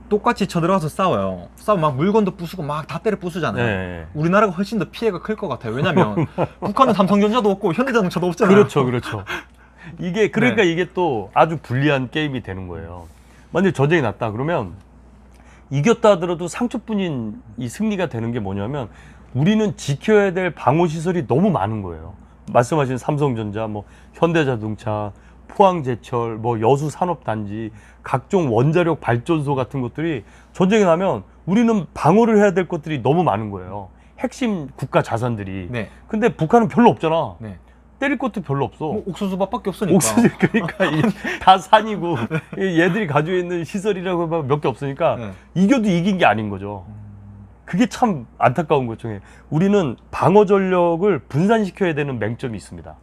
똑같이 쳐들어가서 싸워요. 싸우면 막 물건도 부수고 막 다 때려 부수잖아요. 네. 우리나라가 훨씬 더 피해가 클 것 같아요. 왜냐면 북한은 삼성전자도 없고 현대자동차도 없잖아요. 그렇죠, 그렇죠. 이게 그러니까 네. 이게 또 아주 불리한 게임이 되는 거예요. 만약에 전쟁이 났다 그러면 이겼다 하더라도 상처뿐인 이 승리가 되는 게 뭐냐면 우리는 지켜야 될 방어 시설이 너무 많은 거예요. 말씀하신 삼성전자, 뭐 현대자동차, 포항제철, 뭐 여수산업단지, 각종 원자력 발전소 같은 것들이 전쟁이 나면 우리는 방어를 해야 될 것들이 너무 많은 거예요. 핵심 국가 자산들이. 네. 근데 북한은 별로 없잖아. 네. 때릴 것도 별로 없어. 뭐 옥수수밥밖에 없으니까. 옥수수 그러니까 이게 다 산이고 얘들이 가지고 있는 시설이라고 하면 몇 개 없으니까 네. 이겨도 이긴 게 아닌 거죠. 그게 참 안타까운 것 중에 우리는 방어 전력을 분산시켜야 되는 맹점이 있습니다.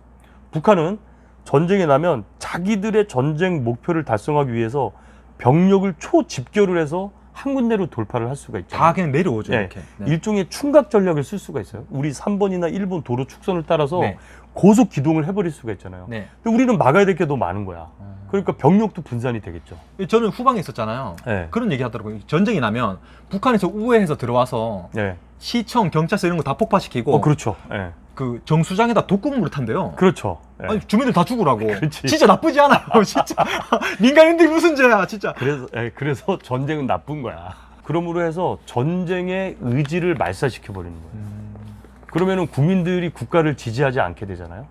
북한은 전쟁이 나면 자기들의 전쟁 목표를 달성하기 위해서 병력을 초집결을 해서 한 군데로 돌파를 할 수가 있잖아요. 다 그냥 내려오죠. 네. 이렇게. 네. 일종의 충각 전략을 쓸 수가 있어요. 우리 3번이나 1번 도로 축선을 따라서 네. 고속 기동을 해버릴 수가 있잖아요. 네. 근데 우리는 막아야 될 게 너무 많은 거야. 그러니까 병력도 분산이 되겠죠. 저는 후방에 있었잖아요. 네. 그런 얘기 하더라고요. 전쟁이 나면 북한에서 우회해서 들어와서 네. 시청, 경찰서 이런 거 다 폭파시키고 그렇죠. 네. 그 정수장에다 독극물을 탄대요. 그렇죠. 네. 아니 주민들 다 죽으라고. 그렇지. 진짜 나쁘지 않아요. 진짜 민간인들이 무슨 죄야, 진짜. 그래서 전쟁은 나쁜 거야. 그러므로 해서 전쟁의 의지를 말살시켜 버리는 거예요. 그러면은 국민들이 국가를 지지하지 않게 되잖아요.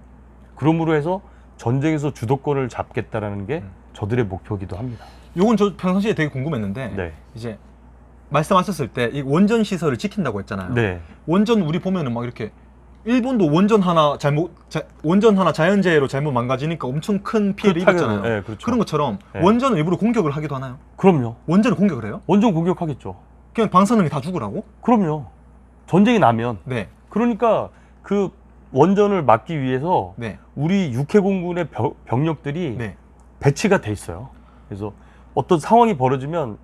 그러므로 해서 전쟁에서 주도권을 잡겠다라는 게 저들의 목표이기도 합니다. 요건 저 평상시에 되게 궁금했는데 네. 이제 말씀하셨을 때 이 원전 시설을 지킨다고 했잖아요. 네. 원전 우리 보면은 막 이렇게 일본도 원전 하나 자연재해로 잘못 망가지니까 엄청 큰 피해를 입었잖아요. 네, 그렇죠. 그런 것처럼 네. 원전을 일부러 공격을 하기도 하나요? 그럼요. 원전을 공격을 해요? 원전 공격하겠죠. 그냥 방사능이 다 죽으라고? 그럼요. 전쟁이 나면 네. 그러니까 그 원전을 막기 위해서 네. 우리 육해공군의 병력들이 네. 배치가 돼 있어요. 그래서 어떤 상황이 벌어지면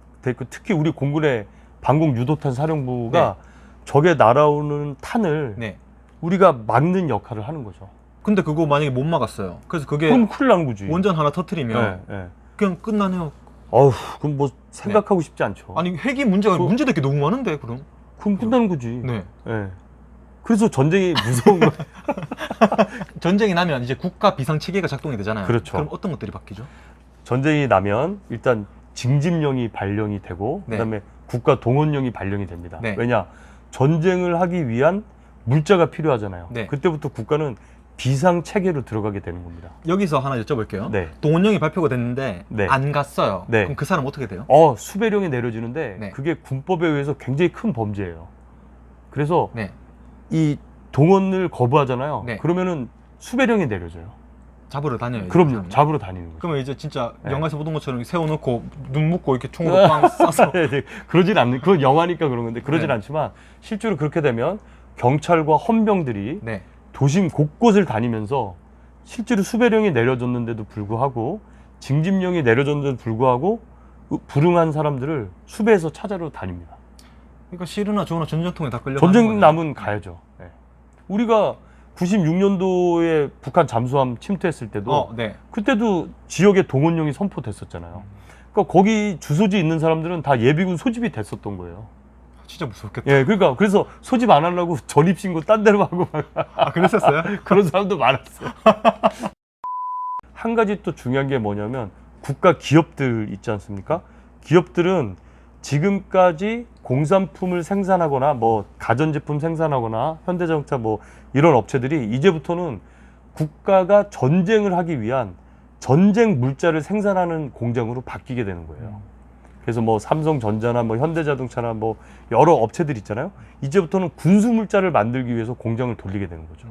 특히 우리 공군의 방공 유도탄 사령부가 적에 날아오는 탄을 네. 우리가 막는 역할을 하는 거죠. 근데 그거 만약에 못 막았어요. 그래서 그게 그럼 큰일 나는 거지. 원전 하나 터트리면 네, 네. 그냥 끝나네요. 어휴, 그럼 뭐 생각하고 싶지 않죠. 아니 핵이 문제가 그- 문제될 게 너무 많은데 그럼? 그럼 끝나는 거지. 네. 네. 그래서 전쟁이 무서운 거예요. 전쟁이 나면 이제 국가 비상 체계가 작동이 되잖아요. 그렇죠. 그럼 어떤 것들이 바뀌죠? 전쟁이 나면 일단 징집령이 발령이 되고 네. 그다음에 국가 동원령이 발령이 됩니다. 네. 왜냐? 전쟁을 하기 위한 물자가 필요하잖아요. 네. 그때부터 국가는 비상 체계로 들어가게 되는 겁니다. 여기서 하나 여쭤볼게요. 네. 동원령이 발표가 됐는데 네. 안 갔어요. 네. 그럼 그 사람 어떻게 돼요? 수배령이 내려지는데 네. 그게 군법에 의해서 굉장히 큰 범죄예요. 그래서 네. 이 동원을 거부하잖아요. 네. 그러면은 수배령이 내려져요. 잡으러 다녀요. 그럼요. 잡으러 다니는 거죠. 그러면 이제 진짜 네. 영화에서 보던 것처럼 세워놓고 눈 묶고 이렇게 총으로 빵 쏴서 네, 그러진 않는, 그건 영화니까 그런 건데 그러진 네. 않지만 실제로 그렇게 되면 경찰과 헌병들이 네. 도심 곳곳을 다니면서 실제로 수배령이 내려졌는데도 불구하고 징집령이 내려졌는데도 불구하고 불응한 사람들을 수배해서 찾아러 다닙니다. 그러니까 싫으나 좋으나 전쟁통에 다 끌려. 전쟁 남은 가야죠. 네. 우리가 96년도에 북한 잠수함 침투했을 때도 네. 그때도 지역에 동원령이 선포됐었잖아요. 그러니까 거기 주소지 있는 사람들은 다 예비군 소집이 됐었던 거예요. 진짜 무섭겠다. 예, 그러니까 그래서 소집 안 하려고 전입신고 딴 데로 하고 막 아, 그랬었어요? 그런 사람도 많았어요. 한 가지 또 중요한 게 뭐냐면 국가 기업들 있지 않습니까? 기업들은 지금까지 공산품을 생산하거나 뭐 가전제품 생산하거나 현대자동차 뭐 이런 업체들이 이제부터는 국가가 전쟁을 하기 위한 전쟁 물자를 생산하는 공장으로 바뀌게 되는 거예요. 그래서 뭐 삼성전자나 뭐 현대자동차나 뭐 여러 업체들 있잖아요. 이제부터는 군수 물자를 만들기 위해서 공장을 돌리게 되는 거죠.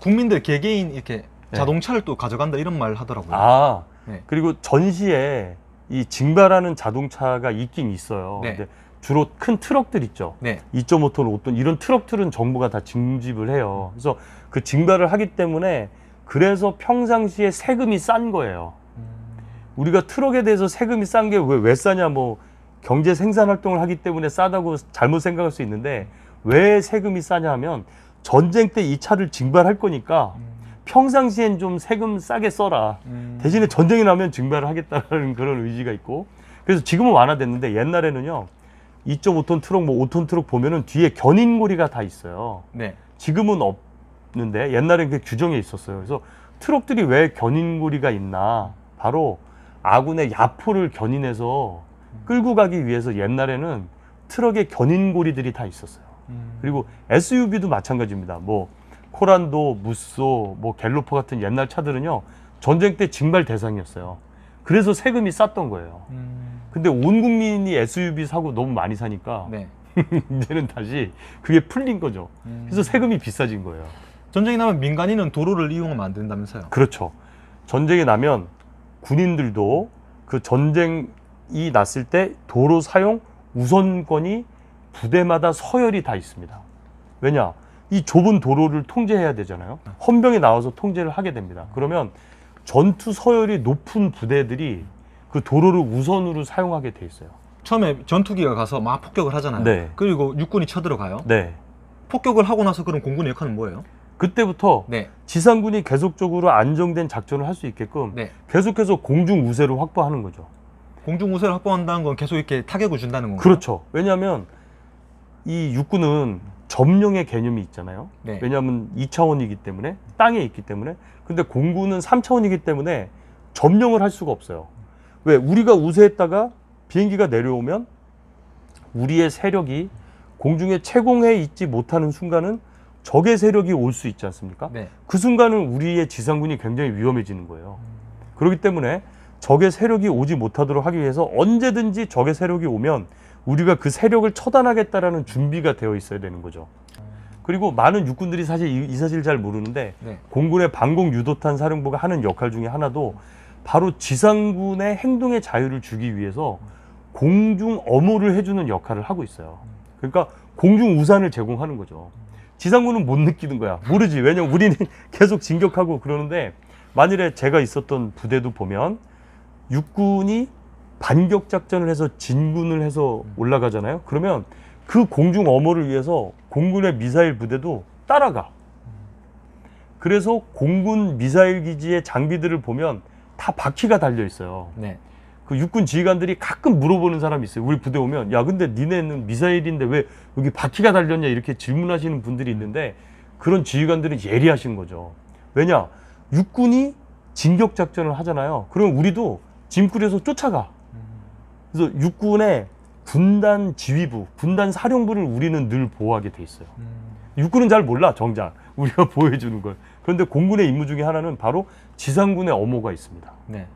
국민들 개개인 이렇게 네. 자동차를 또 가져간다 이런 말 하더라고요. 아, 네. 그리고 전시에 이 징발하는 자동차가 있긴 있어요. 네. 근데 주로 큰 트럭들 있죠. 네. 2.5톤, 5톤 이런 트럭들은 정부가 다 징집을 해요. 그래서 그 징발을 하기 때문에 그래서 평상시에 세금이 싼 거예요. 우리가 트럭에 대해서 세금이 싼 게 왜 싸냐, 뭐 경제 생산 활동을 하기 때문에 싸다고 잘못 생각할 수 있는데 왜 세금이 싸냐 하면 전쟁 때 이 차를 징발할 거니까 평상시엔 좀 세금 싸게 써라. 대신에 전쟁이 나면 징발을 하겠다는 그런 의지가 있고, 그래서 지금은 완화됐는데 옛날에는요 2.5톤 트럭, 뭐 5톤 트럭 보면은 뒤에 견인고리가 다 있어요. 네. 지금은 없는데 옛날엔 그 규정에 있었어요. 그래서 트럭들이 왜 견인고리가 있나? 바로 아군의 야포를 견인해서 끌고 가기 위해서 옛날에는 트럭에 견인고리들이 다 있었어요. 그리고 SUV도 마찬가지입니다. 뭐 코란도, 무쏘, 뭐 갤로퍼 같은 옛날 차들은요 전쟁 때 징발 대상이었어요. 그래서 세금이 쌌던 거예요. 근데 온 국민이 SUV 사고 너무 많이 사니까 네. 이제는 다시 그게 풀린 거죠. 그래서 세금이 비싸진 거예요. 전쟁이 나면 민간인은 도로를 이용하면 안 된다면서요? 그렇죠. 전쟁이 나면 군인들도 그 전쟁이 났을 때 도로 사용 우선권이 부대마다 서열이 다 있습니다. 왜냐? 이 좁은 도로를 통제해야 되잖아요. 헌병이 나와서 통제를 하게 됩니다. 그러면 전투 서열이 높은 부대들이 그 도로를 우선으로 사용하게 돼 있어요. 처음에 전투기가 가서 막 폭격을 하잖아요. 네. 그리고 육군이 쳐들어가요. 네. 폭격을 하고 나서 그럼 공군의 역할은 뭐예요? 그때부터 네. 지상군이 계속적으로 안정된 작전을 할 수 있게끔 네. 계속해서 공중 우세를 확보하는 거죠. 공중 우세를 확보한다는 건 계속 이렇게 타격을 준다는 건가요? 그렇죠. 왜냐하면 이 육군은 점령의 개념이 있잖아요. 네. 왜냐하면 2차원이기 때문에 땅에 있기 때문에. 근데 공군은 3차원이기 때문에 점령을 할 수가 없어요. 왜? 우리가 우세했다가 비행기가 내려오면 우리의 세력이 공중에 채공해 있지 못하는 순간은 적의 세력이 올 수 있지 않습니까? 네. 그 순간은 우리의 지상군이 굉장히 위험해지는 거예요. 그렇기 때문에 적의 세력이 오지 못하도록 하기 위해서 언제든지 적의 세력이 오면 우리가 그 세력을 처단하겠다라는 준비가 되어 있어야 되는 거죠. 그리고 많은 육군들이 사실 이 사실을 잘 모르는데 네. 공군의 방공 유도탄 사령부가 하는 역할 중에 하나도 바로 지상군의 행동의 자유를 주기 위해서 공중 엄호를 해주는 역할을 하고 있어요. 그러니까 공중 우산을 제공하는 거죠. 지상군은 못 느끼는 거야. 모르지. 왜냐면 우리는 계속 진격하고 그러는데 만일에 제가 있었던 부대도 보면 육군이 반격 작전을 해서 진군을 해서 올라가잖아요. 그러면 그 공중 엄호를 위해서 공군의 미사일 부대도 따라가. 그래서 공군 미사일 기지의 장비들을 보면 다 바퀴가 달려 있어요. 네. 그 육군 지휘관들이 가끔 물어보는 사람이 있어요. 우리 부대 오면 야 근데 니네는 미사일인데 왜 여기 바퀴가 달렸냐 이렇게 질문하시는 분들이 있는데 그런 지휘관들은 예리하신 거죠. 왜냐? 육군이 진격 작전을 하잖아요. 그러면 우리도 짐꾸려서 쫓아가. 그래서 육군의 군단 지휘부, 군단 사령부를 우리는 늘 보호하게 돼 있어요. 육군은 잘 몰라 정작 우리가 보호해 주는 걸. 그런데 공군의 임무 중에 하나는 바로 지상군의 엄호가 있습니다. 네.